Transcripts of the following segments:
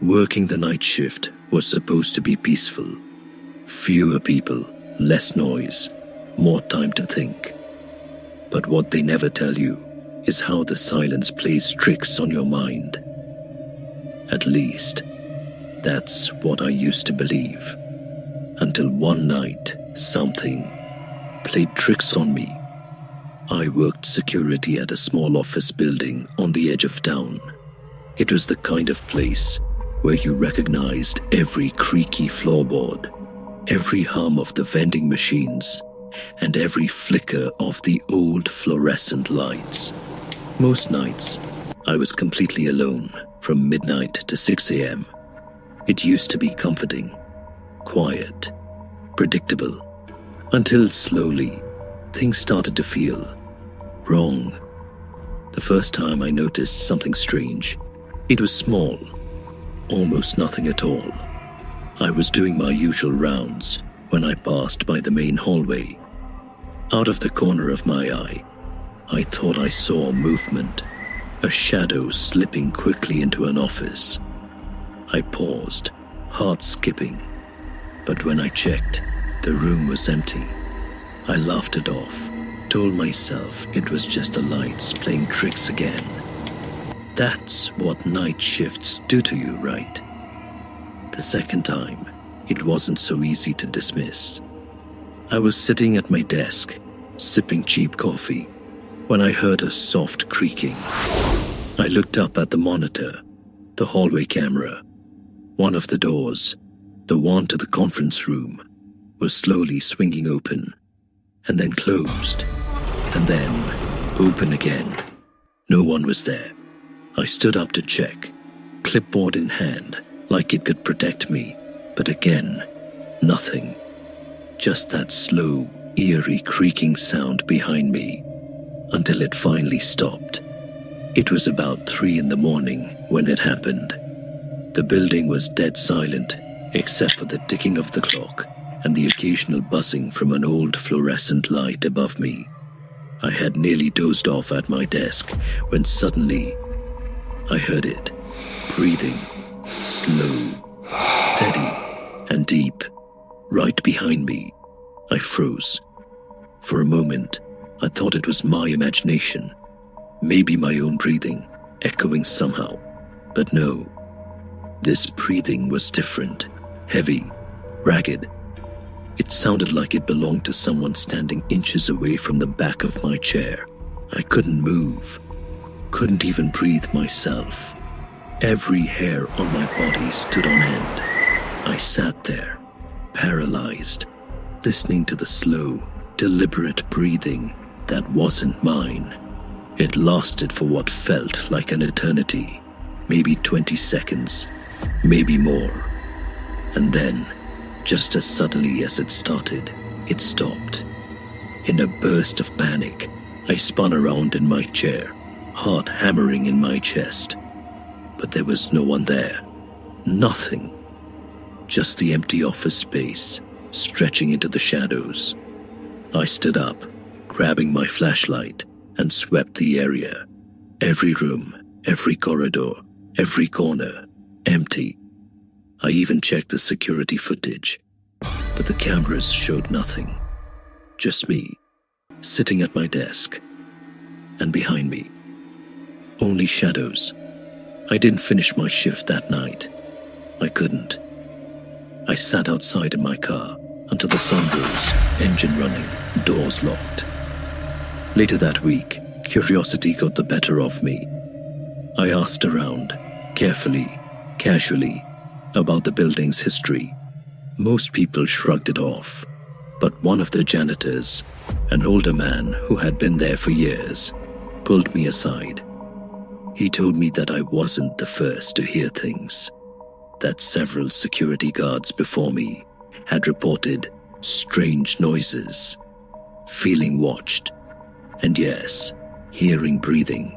Working the night shift was supposed to be peaceful. Fewer people, less noise, more time to think. But what they never tell you is how the silence plays tricks on your mind. At least, that's what I used to believe. Until one night, something played tricks on me. I worked security at a small office building on the edge of town. It was the kind of place where you recognized every creaky floorboard, every hum of the vending machines, and every flicker of the old fluorescent lights. Most nights, I was completely alone from midnight to 6 a.m. It used to be comforting, quiet, predictable, until slowly, things started to feel wrong. The first time I noticed something strange, it was small, almost nothing at all. I was doing my usual rounds when I passed by the main hallway. Out of the corner of my eye, I thought I saw movement, a shadow slipping quickly into an office. I paused, heart skipping, but when I checked, the room was empty. I laughed it off, told myself it was just the lights playing tricks again. That's what night shifts do to you, right? The second time, it wasn't so easy to dismiss. I was sitting at my desk, sipping cheap coffee, when I heard a soft creaking. I looked up at the monitor, the hallway camera. One of the doors, the one to the conference room, was slowly swinging open, and then closed, and then open again. No one was there. I stood up to check, clipboard in hand, like it could protect me, but again, nothing. Just that slow, eerie creaking sound behind me, until it finally stopped. It was about 3 a.m. when it happened. The building was dead silent, except for the ticking of the clock and the occasional buzzing from an old fluorescent light above me. I had nearly dozed off at my desk when suddenly I heard it, breathing, slow, steady, and deep, right behind me. I froze. For a moment, I thought it was my imagination, maybe my own breathing, echoing somehow. But no, this breathing was different, heavy, ragged. It sounded like it belonged to someone standing inches away from the back of my chair. I couldn't move, couldn't even breathe myself. Every hair on my body stood on end. I sat there, paralyzed, listening to the slow, deliberate breathing that wasn't mine. It lasted for what felt like an eternity, maybe 20 seconds, maybe more. And then, just as suddenly as it started, it stopped. In a burst of panic, I spun around in my chair, heart hammering in my chest. But there was no one there. Nothing. Just the empty office space, stretching into the shadows. I stood up, grabbing my flashlight, and swept the area. Every room, every corridor, every corner, empty. I even checked the security footage, but the cameras showed nothing. Just me, sitting at my desk, and behind me, only shadows. I didn't finish my shift that night. I couldn't. I sat outside in my car until the sun rose, engine running, doors locked. Later that week, curiosity got the better of me. I asked around, carefully, casually, about the building's history. Most people shrugged it off, but one of the janitors, an older man who had been there for years, pulled me aside. He told me that I wasn't the first to hear things, that several security guards before me had reported strange noises, feeling watched, and yes, hearing breathing.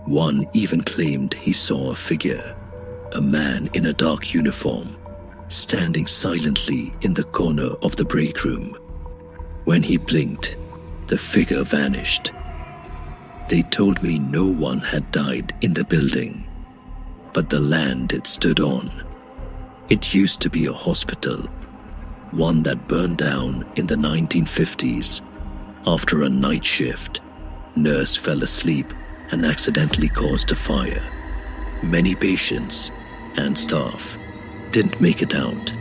One even claimed he saw a figure, a man in a dark uniform, standing silently in the corner of the break room. When he blinked, the figure vanished. They told me no one had died in the building. but the land it stood on. It used to be a hospital, one that burned down in the 1950s. After a night shift, nurse fell asleep and accidentally caused a fire. Many patients and staff didn't make it out.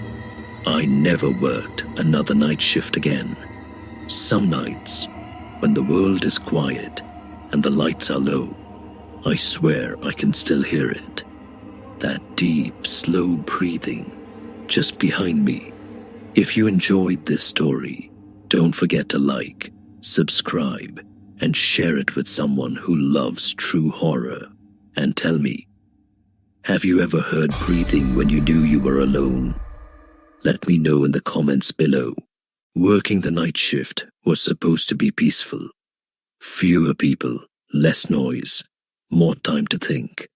I never worked another night shift again. Some nights, when the world is quiet and the lights are low, I swear I can still hear it. That deep, slow breathing just behind me. If you enjoyed this story, don't forget to like, subscribe, and share it with someone who loves true horror. And tell me, have you ever heard breathing when you knew you were alone? Let me know in the comments below. Working the night shift was supposed to be peaceful. Fewer people, less noise, more time to think.